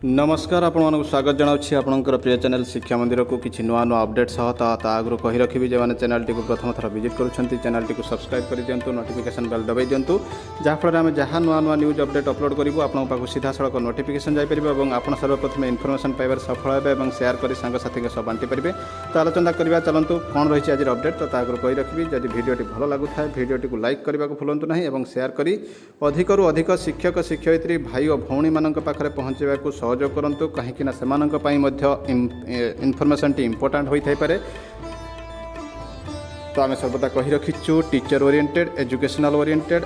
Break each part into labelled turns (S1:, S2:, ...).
S1: नमस्कार आपण स्वागत जनावछि आपणकर प्रिय चैनल शिक्षा मंदिर को किछि नुआ नुआ अपडेट सह ता आगु कहि रखिबि जे माने चैनल टी को प्रथम थर विजिट करूछंती चैनल टी को सब्सक्राइब कर दियंतु नोटिफिकेशन बेल दबाई दियंतु जा फल आमे जहा नुआ नुआ न्यूज अपडेट अपलोड करिवो आपन पाखु सीधा सड़क नोटिफिकेशन जाय परिबो एवं आपन सर्वप्रथम इन्फॉर्मेशन पाइबार सफल हेबे एवं शेयर करी संग साथी के सब बांटी परिबे। तो आलोचना करबा चलंतु कोन रहिछि आज अपडेट तो आगु कहि रखिबि जदि वीडियोटी भलो लागु थाए वीडियोटी को लाइक करबा को भूलंतु नाही एवं शेयर करी अधिक रु अधिक शिक्षक शिक्षयित्री भाई और भौणी मानक पाखरे पहुंचेबा को सहयोग करंतु कहीं इनफॉरमेशन टी इम्पोर्टाट होता है। तो आम सर्वदा कही रखीचु teacher oriented educational oriented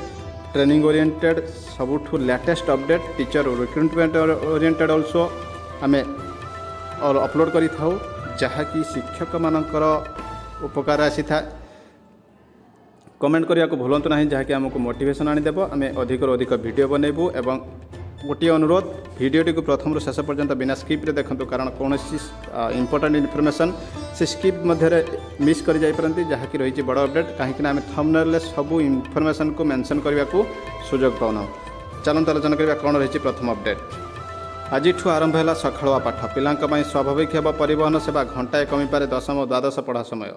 S1: training oriented सबुठू latest update teacher recruitment oriented also आम और अपलोड करी थाउ जहाँकि शिक्षक मानकर उपकार आसी था। कमेंट करने को भूलंतु ना जहाँकि आमको मोटिवेशन आनीदेव आम अधिक अधिक वीडियो बनैबू एवं गोटे अनुरोध वीडियोटी को प्रथम शेष पर्यंत बिना स्किप्रे देखंतु कारण कौन इंपोर्टेंट इनफॉरमेशन से स्किप मध्य मिस कर जापारती जहाँकि रही बड़ अपडेट कहीं आम थंबनेल सबू इनफॉरमेशन को मेंशन करने को सुजोग पाऊना। चलते आलोचना करवा कौन रही प्रथम अपडेट। आज आरंभ है सखाळुआ पाठ पिलांई स्वाभाविक हेब परिवहन सेवा घंटाए कमिपारे दशम और द्वादश पढ़ा समय।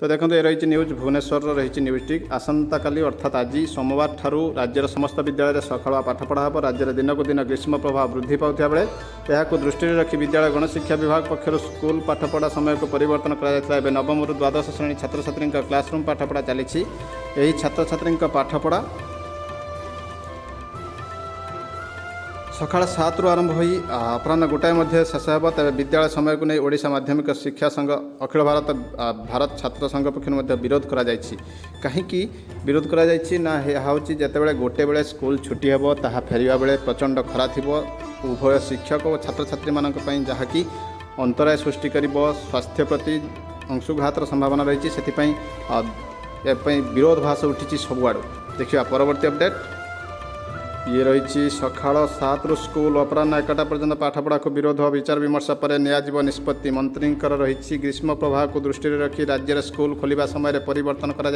S1: तो देखो ये रही न्यूज भुवनेश्वर रही न्यूजटी आसंता काली अर्थात आज सोमवार ठारू राज्यर समस्त विद्यालय सखाळुआ पाठ पढ़ा हे। राज्य में दिन को दिन ग्रीष्म प्रभाव वृद्धि पाउथिबा बेले यहाको दृष्टि रखी विद्यालय गणशिक्षा विभाग पक्षर स्कूल पाठपढ़ा समय को परिवर्तन कर नवम रु द्वादश श्रेणी छात्र छात्री क्लासरूम पाठपढ़ा चली छात्र छात्री पाठपढ़ा सकाळ 7 रु आरंभ हो अपराह गोटाए मध्य शेष हो। तेज विद्यालय समय को नहीं ओडिशा माध्यमिक शिक्षा संघ अखिल भारत छात्र संघ पक्ष विरोध करा कहीं विरोध करा ना हूँ जिते गोटे बेले स्कूल छुट्टी हे ताहा फेरिया बेले प्रचंड खरा थी उभय शिक्षक और छात्र छात्री मानक जहाँकि अंतराय सृष्टि कर स्वास्थ्य प्रति अंशुघातर संभावना रही से विरोधाभास उठी सबुआड़। देखा परवर्ती अपडेट ये रही सकाळ 7 रु स्कूल अपराह 1टा पर्यंत पाठपढ़ा को विरोध विचार विमर्श पर नियाजिब निष्पत्ति मंत्री रही ग्रीष्म प्रभाव को दृष्टि रखी राज्य स्कूल खोलिबा समय परिवर्तन करा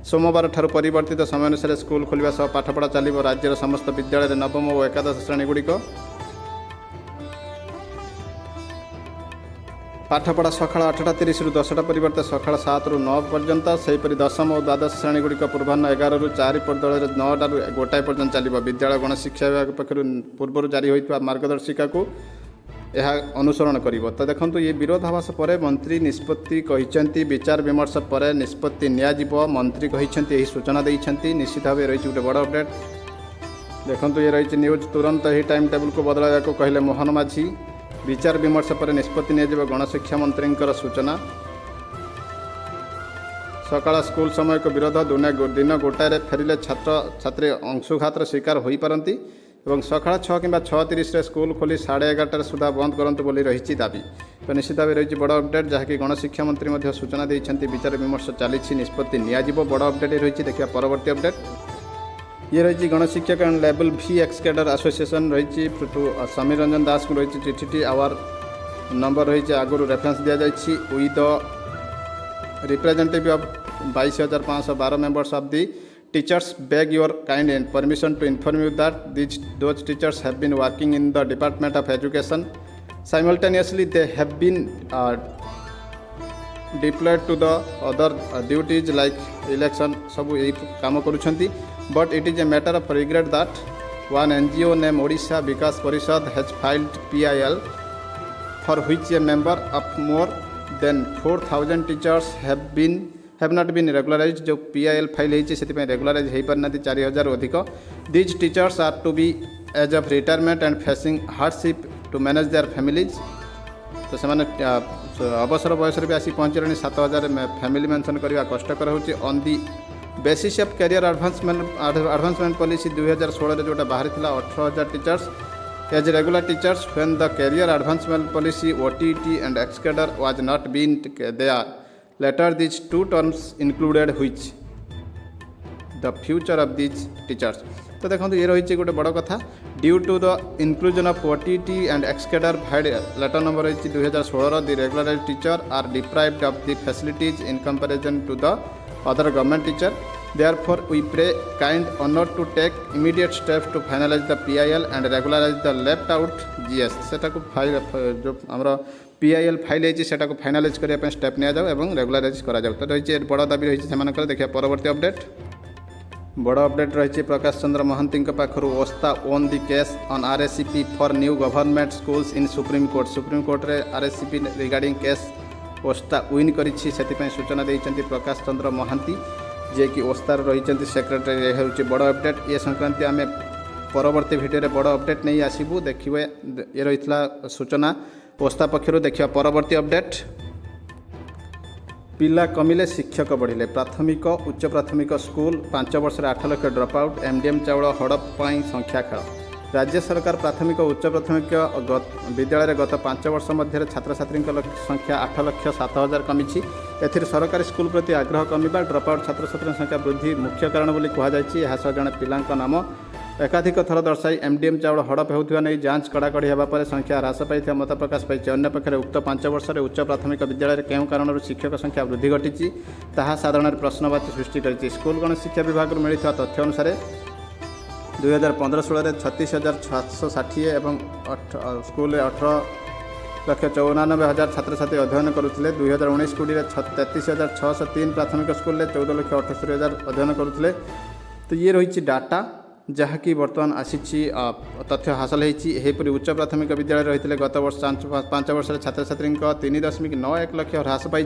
S1: सोमवार ठारू परिवर्तित समय अनुसार स्कूल खोलिबा सह पाठपढ़ा चलिबो। राज्यर समस्त विद्यालय नवम और एकादश श्रेणी गुड़िक पाठपढ़ा सकाळ 8:30 रु 10टा परिवर्ते सकाळ 7 रु 9 पर्यंत सेहीपरि दशम और द्वादश श्रेणी गुड़िक पूर्वाह्न 11 रु 4 बदल 9टा रु 1टाए पर्यंत चलिबो। विद्यालय गणशिक्षा विभाग पक्षर पूर्व जारी होइतबा मार्गदर्शिका को यह अनुसरण करिवो। तो देखंतु ये विरोधाभास पर मंत्री निष्पत्ति कहिसेंती विचार विमर्श पर निष्पत्ति नियाजिबो मंत्री कहिसेंती एही सूचना दैछंती। निश्चित भाव रही गोटे बड़ अपडेट। देखंतु ये रही न्यूज तुरंत ही टाइम टेबल को बदलाइबा को कहले मोहन माझी विचार विमर्श पर निष्पत्ति नियाजिबो गणशिक्षा मंत्री सूचना। सकाळ स्कूल समय को विरोध दिन गोटाए फेरिले छात्र छात्री अंशुघातर शिकार हो पारती और सकाळ 6 कि 6:30 स्कूल खोली 11:30 सुधा बंद करंतु बोली रही दाबी। तो निश्चित भाव रही बड़ अपडेट जहाँकि गणशिक्षा मंत्री सूचना देते विचार विमर्श चली निष्पत्ति नियाजिबो बड़ अपडेट रही। देखिए परवर्ती अपडेट ये रही गणशिक्षक एंड लेवल भी एक्स कैडर एसोसिएशन रही समीर रंजन दास को रही चिठी आवर नंबर रही आगुरी रेफरेंस दि जाए with representative of 22,512 members of the teachers beg your kind and permission to inform you that those teachers have been working in the department of education simultaneously they have been deployed to the other duties like election सब यही काम करुछंती but it is a matter of regret that one NGO name Odisha Vikas Parishad has filed PIL for which a member of more then 4,000 teachers have not been regularised. जो PIL file होती से regularise हो पारना 4,000 अधिक। These teachers are to be age of retirement and facing hardship to manage their families. तो से अवसर बयस भी आसी पहुँचे 7,000 फैमिली मेंशन करवा कष्टकर होची on the basis of career advancement policy 2016 जोटा बाहरी 18,000 teachers as regular teachers when the career advancement policy OTT and ex cadre was not been there later these 2 terms included which the future of these teachers. तो देखो ये रही गोटे बड़ कथा due to the inclusion of OTT and ex cadre vide letter number रही 2016 the regularized teacher are deprived of the facilities in comparison to the other government teacher Therefore, we pray kind honor to take immediate steps to finalize the PIL and regularize the left out GS सेटा को file जो आमर PIL file है सेटा को finalise करने step नि जाऊ एवं रेगुलाराइज करा जाऊ। तो रही बड़ दाबी रही से देखिए परवर्ती अपडेट बड़ अपडेट रही प्रकाश चंद्र महांती पाखर ओस्ता on the case on RSCP for new government schools in supreme court रे RSCP रिगार्डिंग केस ओस्ता विन करिछि सेतिपय सूचना देइचंती प्रकाश चंद्र महांती जे कि ओस्तार रही सेक्रेटरी। यह हूँ बड़ अपडेट ये संक्रांति आम परवर्ती भिडियो बड़ अपडेट नहीं आसबू देखिए ये रही सूचना ओस्ता पक्षर देखिए परवर्ती अपडेट पिला कमिले शिक्षक बढ़िले प्राथमिक उच्च प्राथमिक स्कूल 5 वर्ष 8 लाख ड्रप आउट MDM चाउल हड़प संख्या खेल राज्य सरकार प्राथमिक और उच्च प्राथमिक विद्यालय गत 5 वर्ष मध्य छात्र छात्री संख्या 8,07,000 कमी एथिर सरकारी स्कूल प्रति आग्रह कमिबा ड्रप आउट छात्र छात्री संख्या वृद्धि मुख्य कारण बोली कहुई। यह जड़े पिला नाम एकाधिक थर दर्शाई MDM चाउल हड़प होता नहीं जांच कड़ाकड़ी होगापर संख्या ह्रास पाई मत प्रकाश पाई। अन्य पक्षे उक्त 5 वर्ष उच्च प्राथमिक विद्यालय केउं कारणर शिक्षक संख्या वृद्धि घटी ताहा साधारण प्रश्नवाची सृष्टि कर स्कूल गण शिक्षा विभाग मिलता तथ्य अनुसार 2015-16 36,760 एवं स्कूल 18,94,000 छात्र छात्री अध्ययन करुले। 2019-20 33,603 प्राथमिक स्कूल 14,78,000 अध्ययन करुले। तो ये रही डाटा जहाँकि बर्तमान आसी तथ्य हासिल होती उच्च प्राथमिक विद्यालय रही गत वर्ष 5 वर्ष छात्र छात्री 3.91 लाख ह्रास पाई।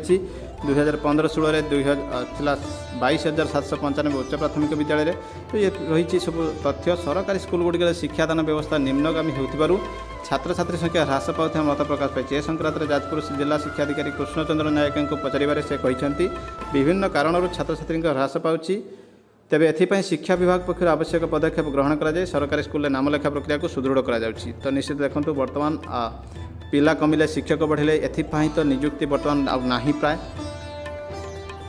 S1: 2015-16 22,795 उच्च प्राथमिक विद्यालय। तो ये रही सब तथ्य सरकारी स्कूल गुड़िक शिक्षादान व्यवस्था निम्नगामी हो छात्र छात्री संख्या ह्रास पाता मत प्रकाश पाई। संक्रांत में जाजपुर जिला शिक्षाधिकारी कृष्णचंद्र नायक को पचारे से कहते विभिन्न कारणों छात्र छात्री ह्रास पाँच तेबे एथिपाई शिक्षा विभाग पक्ष आवश्यक पदक्षेप ग्रहण करा सरकारी स्कूल नाम लेखा प्रक्रिया को सुदृढ़ करा तो निश्चित देखो बर्तमान पिला कमिले शिक्षक बढ़िले एथिपाई तो नियुक्ति बर्तमान आ नाही प्राय।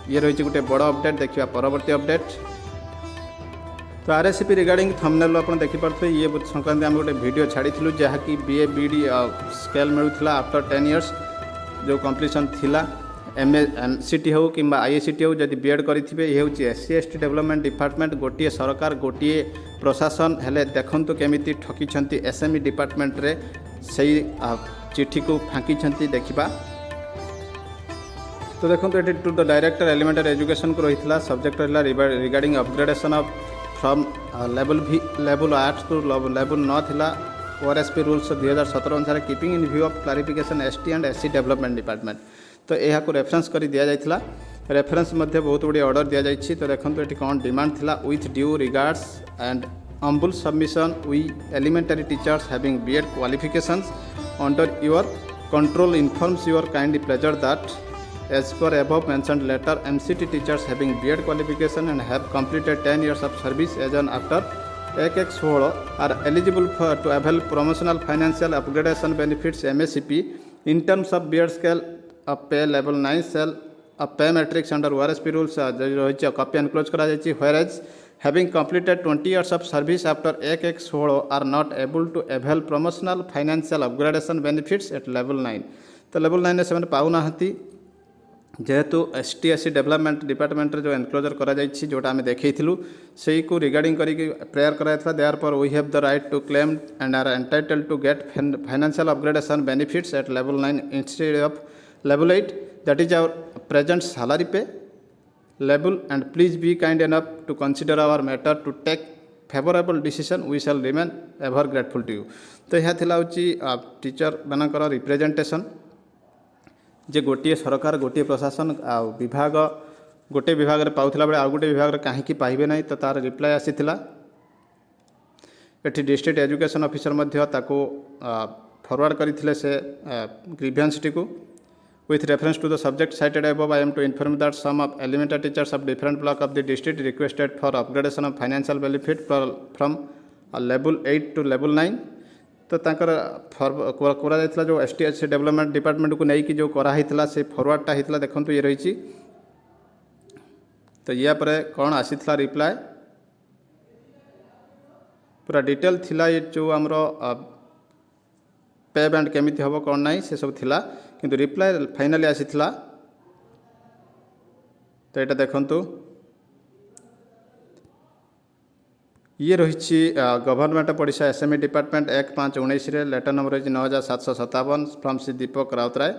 S1: ये रही गोटे बड़ अपडेट देखिए परवर्ती अपडेट। तो RSCP रिगार्डिंग थंबनेल आप देखिपे ये संक्रांति आम गोटे वीडियो छाड़ी जहाँकि BA BD स्केल मिलूला आफ्टर 10 इयर्स जो कंप्लीशन थिला MA NCT हो कि ICT हो जदि BEd करेंगे ये हूँ SC ST डेवलपमेंट डिपार्टमेंट गोटे सरकार गोटे प्रशासन हेले देखु केमी ठकी SME डिपार्टमेंट रे सही चिठी को फाँकी देखा। तो देखो ये to the director elementary education को रही है सब्जेक्ट रहा regarding upgradation of from level 8 to level 9 थिला ORSP रूल्स 2017 अनुसार keeping in view of clarification ST and SC development department. तो यह रेफरेंस कर दि जाइथिला रेफरेंस मध्य बहुत गुड़ी ऑर्डर दि जाइछि। तो देखो ये कौन डिमांड थिला with due regards and humble submission we elementary teachers having BEd qualifications under your control informs your kind pleasure that as per above mentioned letter MCT teachers having BEd qualification and have completed 10 years of service as an after 1/16 are eligible to avail promotional financial upgradation benefits MACP in terms of BEd scale of pay level 9 cell of pay matrix under ORSP rules रही copy enclose करा whereas having completed 20 years of service after 1/16 are not able to avail promotional financial upgradation benefits at level 9। तो level 9 से पाऊना जेहेतु ST SC development department जो enclosure करा जोटा आम देखु से को रिगार्डिंग करके प्रेयर कराइला देयर पर we have the right to claim and are entitled to get financial upgradation benefits at level 9 instead of level 8 that is our present salary pay level and please be kind enough to consider our matter to take favorable decision we shall remain ever grateful to you। तो यह थिला होची teacher मानकर representation जे गोटे सरकार गोटे प्रशासन आ विभाग गोटे विभाग रे पाउथिला बेले आ गोटे विभाग रे काहे पाइबे नहीं तो तार रिप्लाई आसीथिला। एठी डिस्ट्रिक्ट एजुकेशन ऑफिसर मध्य ताको फॉरवर्ड करथिले से ग्रीवेंस टी को with reference to the subject cited above I am to inform that some of elementary teachers of different block of the district requested for upgradation of financial benefit from level 8 to level 9। तो तांकर करा जायतिला जो ST SC development department को नहीं कि जो करा हितला से फॉरवर्डटा हितला देखंतु ये रही तो या पर कौन आसीथिला रिप्लाई पूरा डिटेल थिला ये जो हमरो पे बैंड केमिति हबो कौन नहीं से सब थिला किंतु रिप्लाई फाइनली आसीथिला। तो यहाँ देखंतु ये रही government of Odisha SME department 1/5/19 letter number रही 9757 from Shri Deepak Routray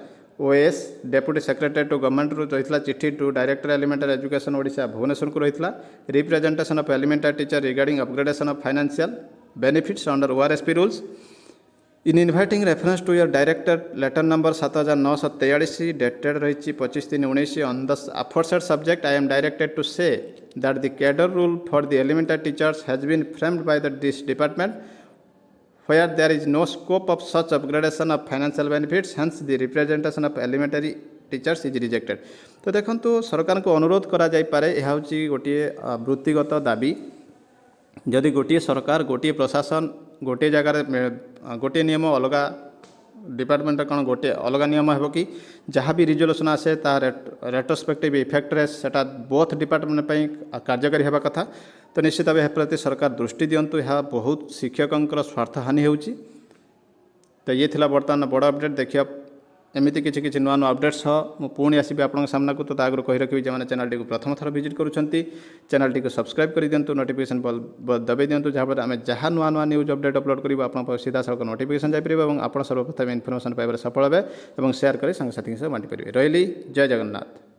S1: OS deputy secretary to government रही चिठी to director elementary education Odisha Bhubaneswar को रही representation of elementary teacher regarding upgradation of financial benefits under ORSP rules in inviting reference to your director letter number 7943 dated रही 25/3/19 on the aforesaid subject I am directed to say that the cadre rule for the elementary teachers has been framed by this department where there is no scope of such upgradation of financial benefits, hence the representation of elementary teachers is rejected. तो देखंतु सरकार को अनुरोध करा जाई पारे यह होची गोटे वृत्तिगत दाबी जदि गोटे सरकार गोटे प्रशासन गोटे जगार गोटे नियम अलग डिपार्टमेंट कौन गोटे अलग नियम हो कि जहाँ भी रिजोल्यूशन आसे ता रेट्रोस्पेक्टिव इफेक्ट सेटा बोथ डिपार्टमेंट कार्यकारी होगा कथा तो निश्चित भाव प्रति सरकार दृष्टि दिंतु यह बहुत शिक्षकों स्वार्थ हानि होची तो ये थिला बर्तमान बड़ अपडेट देखिए एमती किसी नुआ नुआ अपडेट्स मु पुणी आसबि आपन सामना को तो आगु कही रखी जो चैनल टी प्रथम थर विजिट करुँच चैनल टी सब्सक्राइब कर दिंतु नोटिफिकेशन दबाई दिंतु जहाँपर आम जहाँ नुआ नुआ न्यूज अपडेट अपलोड करूँ आप सीधा सड़क नोटिफिकेशन जापर और आप सर्वप्रथम इनफर्मेशन पाइबार सफल हे और शेयर कर सांगसाथी बांटी पारे रही जय जगन्नाथ।